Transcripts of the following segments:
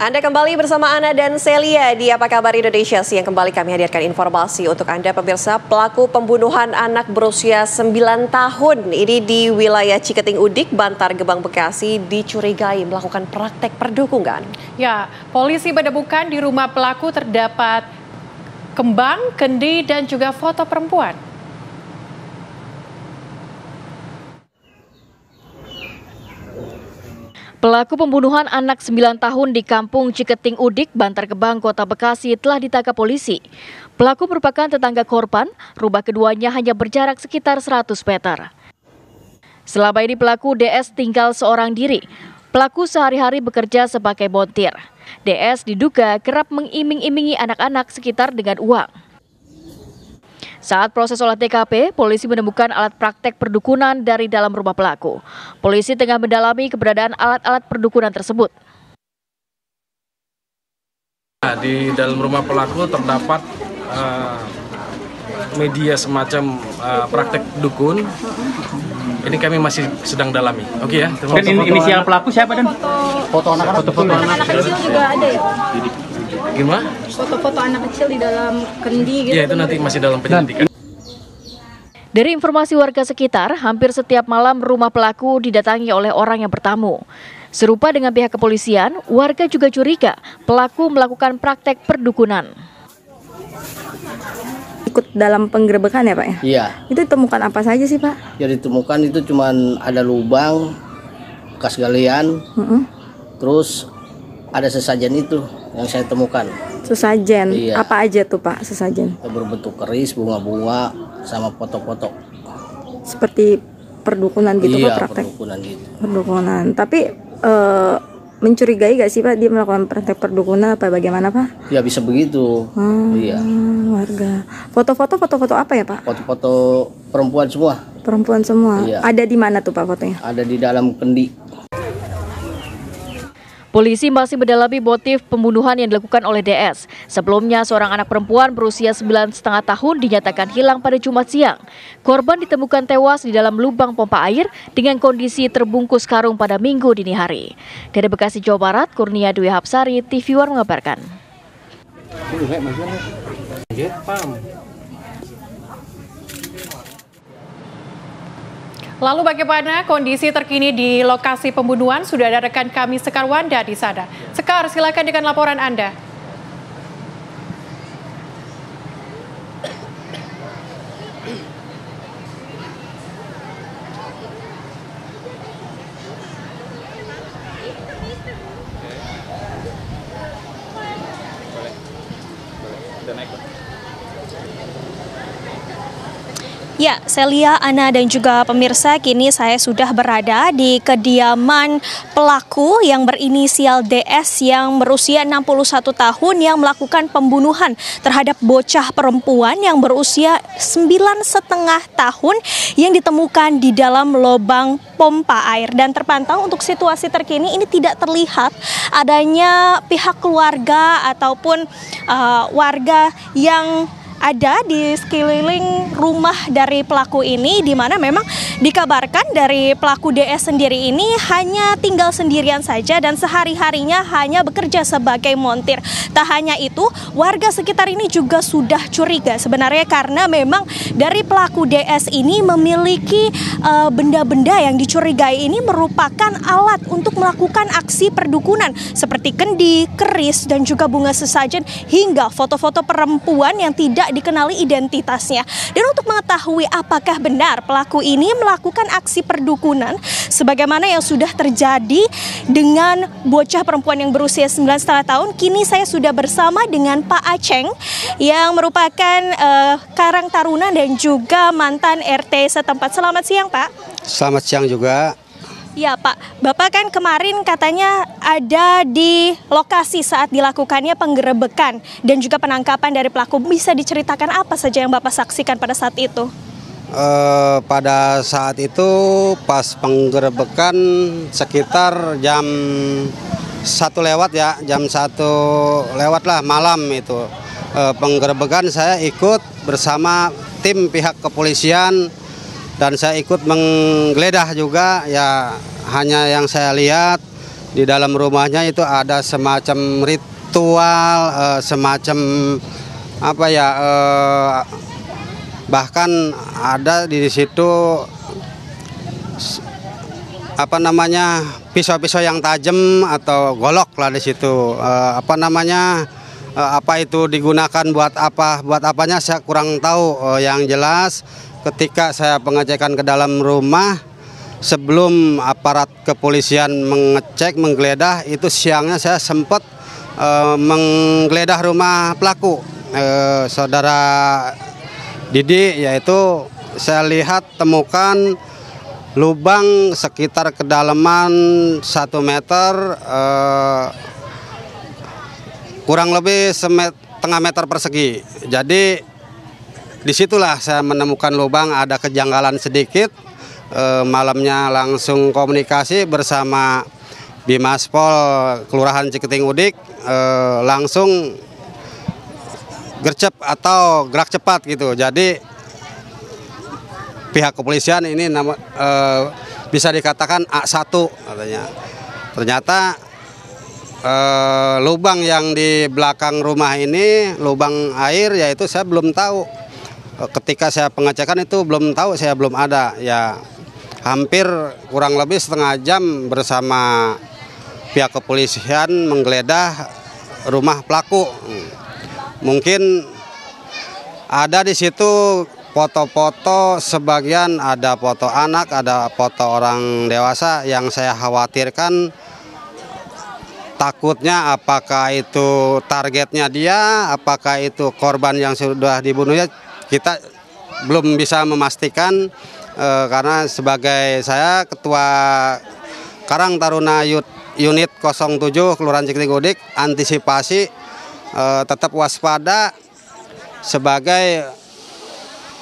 Anda kembali bersama Ana dan Celia di Apa Kabar Indonesia Siang. Kembali kami hadirkan informasi untuk Anda pemirsa. Pelaku pembunuhan anak berusia 9 tahun ini di wilayah Ciketing Udik, Bantar Gebang, Bekasi dicurigai melakukan praktek perdukungan. Ya, polisi menemukan di rumah pelaku terdapat kembang, kendi dan juga foto perempuan. Pelaku pembunuhan anak 9 tahun di kampung Ciketing Udik, Bantar Gebang, Kota Bekasi telah ditangkap polisi. Pelaku merupakan tetangga korban, rumah keduanya hanya berjarak sekitar 100 meter. Selama ini pelaku DS tinggal seorang diri. Pelaku sehari-hari bekerja sebagai montir. DS diduga kerap mengiming-imingi anak-anak sekitar dengan uang. Saat proses olah TKP, polisi menemukan alat praktek perdukunan dari dalam rumah pelaku. Polisi tengah mendalami keberadaan alat-alat perdukunan tersebut. Di dalam rumah pelaku terdapat media semacam praktek dukun. Ini kami masih sedang dalami. Oke ya. Dan inisial pelaku siapa dan? Foto anak-anak. Foto anak kecil juga ada ya? Gimana? Foto-foto anak kecil di dalam kendi gitu. Ya, itu nanti masih dalam penyelidikan. Dari informasi warga sekitar, hampir setiap malam rumah pelaku didatangi oleh orang yang bertamu. Serupa dengan pihak kepolisian, warga juga curiga pelaku melakukan praktek perdukunan. Ikut dalam penggerebekan ya Pak ya? Iya. Itu ditemukan apa saja sih Pak? Ya ditemukan itu cuman ada lubang, bekas galian, terus ada sesajen itu yang saya temukan. Sesajen? Iya. Apa aja tuh Pak sesajen? Berbentuk keris, bunga-bunga, sama foto-foto. Seperti perdukunan gitu Iya, Pak praktek? perdukunan gitu. Perdukunan. Tapi mencurigai gak sih Pak dia melakukan praktek perdukunan apa bagaimana Pak? Ya bisa begitu. Iya. Warga. Foto-foto apa ya Pak? Foto-foto perempuan semua. Perempuan semua? Iya. Ada di mana tuh Pak fotonya? Ada di dalam kendi. Polisi masih mendalami motif pembunuhan yang dilakukan oleh DS. Sebelumnya, seorang anak perempuan berusia 9,5 tahun dinyatakan hilang pada Jumat siang. Korban ditemukan tewas di dalam lubang pompa air dengan kondisi terbungkus karung pada Minggu dini hari. Dari Bekasi, Jawa Barat, Kurnia Dwi Hapsari, TV One mengabarkan. Lalu bagaimana kondisi terkini di lokasi pembunuhan? Sudah ada rekan kami Sekar Wanda di sana. Sekar, silakan dengan laporan Anda. Ya, Celia, Ana dan juga pemirsa, kini saya sudah berada di kediaman pelaku yang berinisial DS yang berusia 61 tahun yang melakukan pembunuhan terhadap bocah perempuan yang berusia 9,5 tahun yang ditemukan di dalam lubang pompa air. Dan terpantau untuk situasi terkini ini tidak terlihat adanya pihak keluarga ataupun warga yang ada di sekeliling rumah dari pelaku ini, di mana memang dikabarkan dari pelaku DS sendiri ini hanya tinggal sendirian saja dan sehari-harinya hanya bekerja sebagai montir. Tak hanya itu, warga sekitar ini juga sudah curiga sebenarnya karena memang dari pelaku DS ini memiliki benda-benda yang dicurigai ini merupakan alat untuk melakukan aksi perdukunan seperti kendi, keris, dan juga bunga sesajen hingga foto-foto perempuan yang tidak dikenali identitasnya. Dan untuk mengetahui apakah benar pelaku ini melakukan aksi perdukunan sebagaimana yang sudah terjadi dengan bocah perempuan yang berusia 9,5 tahun, kini saya sudah bersama dengan Pak Aceng yang merupakan Karang Taruna dan juga mantan RT setempat. Selamat siang Pak. Selamat siang juga. Ya Pak, Bapak kan kemarin katanya ada di lokasi saat dilakukannya penggerebekan dan juga penangkapan dari pelaku. Bisa diceritakan apa saja yang Bapak saksikan pada saat itu? Pada saat itu pas penggerebekan sekitar jam 1 lewat ya, jam 1 lewat lah malam itu. Penggerebekan saya ikut bersama tim pihak kepolisian dan saya ikut menggeledah juga ya. Hanya yang saya lihat Di dalam rumahnya itu ada semacam ritual, semacam apa ya, bahkan ada di situ apa namanya, pisau-pisau yang tajam atau golok lah di situ. Apa namanya, apa itu digunakan buat apanya saya kurang tahu. Yang jelas ketika saya pengecekan ke dalam rumah, sebelum aparat kepolisian mengecek, menggeledah, itu siangnya saya sempat menggeledah rumah pelaku, saudara Didi, yaitu saya lihat temukan lubang sekitar kedalaman 1 meter, kurang lebih setengah meter persegi. Jadi disitulah saya menemukan lubang, ada kejanggalan sedikit. Malamnya langsung komunikasi bersama Bimaspol Kelurahan Ciketing Udik, langsung gercep atau gerak cepat gitu. Jadi pihak kepolisian ini bisa dikatakan A1 katanya. Ternyata lubang yang di belakang rumah ini lubang air, yaitu saya belum tahu. Ketika saya pengecekan itu belum tahu, saya belum ada. Ya hampir kurang lebih setengah jam bersama pihak kepolisian menggeledah rumah pelaku. Mungkin ada di situ foto-foto, sebagian ada foto anak, ada foto orang dewasa. Yang saya khawatirkan takutnya apakah itu targetnya dia, apakah itu korban yang sudah dibunuhnya, kita belum bisa memastikan. Karena sebagai saya Ketua Karang Taruna Unit 07 Kelurahan Ciketing Udik, antisipasi tetap waspada sebagai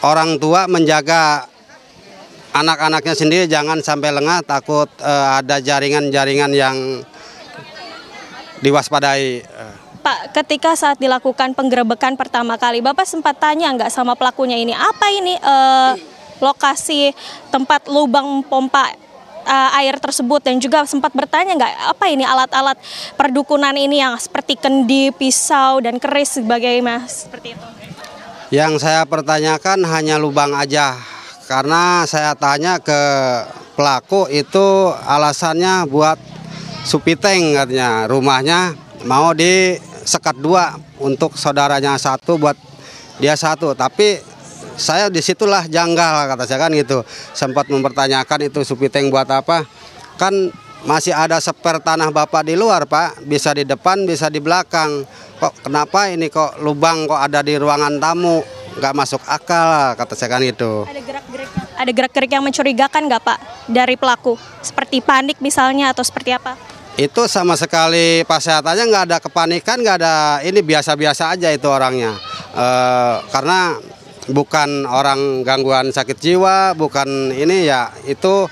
orang tua, menjaga anak-anaknya sendiri jangan sampai lengah, takut ada jaringan-jaringan yang diwaspadai. Pak, ketika saat dilakukan penggerebekan pertama kali, Bapak sempat tanya nggak sama pelakunya ini, apa ini lokasi tempat lubang pompa air tersebut, dan juga sempat bertanya nggak apa ini alat-alat perdukunan ini yang seperti kendi, pisau, dan keris sebagainya seperti itu? Yang saya pertanyakan hanya lubang aja, karena saya tanya ke pelaku itu alasannya buat supiteng, katanya rumahnya mau disekat 2 untuk saudaranya 1, buat dia 1. Tapi saya disitulah janggal, kata saya kan gitu. Sempat mempertanyakan itu supiteng buat apa, kan masih ada spare tanah Bapak di luar, Pak, bisa di depan bisa di belakang. Kok kenapa ini kok lubang kok ada di ruangan tamu, nggak masuk akal, kata saya kan itu. Ada gerak-gerik yang mencurigakan nggak, Pak, dari pelaku? Seperti panik misalnya atau seperti apa? Itu sama sekali pas saya tanya nggak ada kepanikan, nggak ada, ini biasa-biasa aja itu orangnya. Karena bukan orang gangguan sakit jiwa, bukan ini, ya itu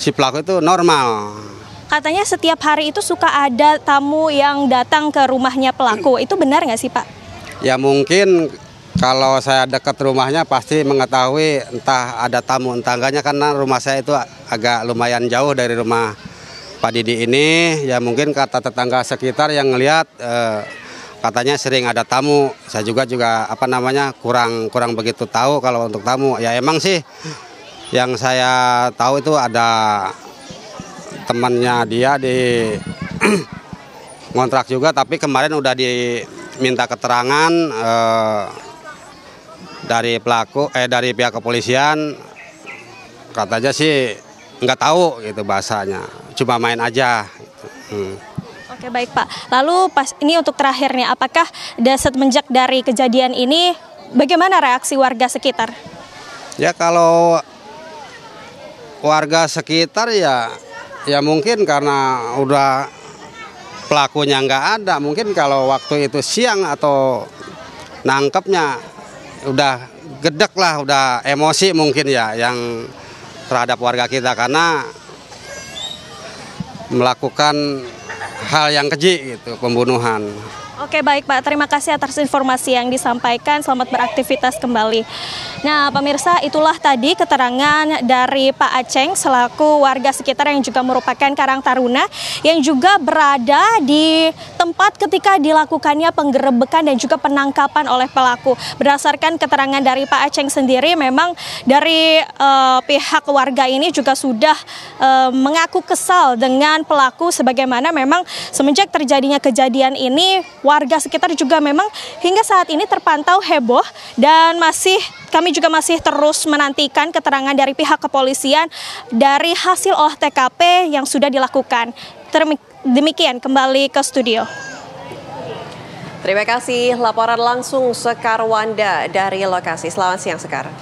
si pelaku itu normal. Katanya setiap hari itu suka ada tamu yang datang ke rumahnya pelaku. Itu benar nggak sih, Pak? Ya mungkin kalau saya dekat rumahnya pasti mengetahui entah ada tamu entah enggaknya, karena rumah saya itu agak lumayan jauh dari rumah Pak Didi ini. Ya mungkin kata tetangga sekitar yang ngelihat katanya sering ada tamu. Saya juga apa namanya kurang begitu tahu kalau untuk tamu. Ya emang sih yang saya tahu itu ada temannya dia di ngontrak juga, tapi kemarin udah diminta keterangan dari dari pihak kepolisian, katanya sih nggak tahu gitu bahasanya, cuma main aja. Oke, baik Pak. Lalu pas ini untuk terakhirnya, apakah semenjak dari kejadian ini bagaimana reaksi warga sekitar? Ya kalau warga sekitar ya mungkin karena udah pelakunya nggak ada, mungkin kalau waktu itu siang atau nangkepnya udah gedek lah, udah emosi mungkin ya yang terhadap warga kita, karena melakukan hal yang keji gitu, pembunuhan. Oke, baik Pak, terima kasih atas informasi yang disampaikan. Selamat beraktivitas kembali. Nah, pemirsa, itulah tadi keterangan dari Pak Aceng selaku warga sekitar yang juga merupakan Karang Taruna yang juga berada di tempat ketika dilakukannya penggerebekan dan juga penangkapan oleh pelaku. Berdasarkan keterangan dari Pak Aceng sendiri, memang dari pihak warga ini juga sudah mengaku kesal dengan pelaku, sebagaimana memang semenjak terjadinya kejadian ini warga sekitar juga memang hingga saat ini terpantau heboh, dan kami juga masih terus menantikan keterangan dari pihak kepolisian dari hasil olah TKP yang sudah dilakukan. Demikian, kembali ke studio. Terima kasih laporan langsung Sekar Wanda dari lokasi. Selamat siang, Sekar.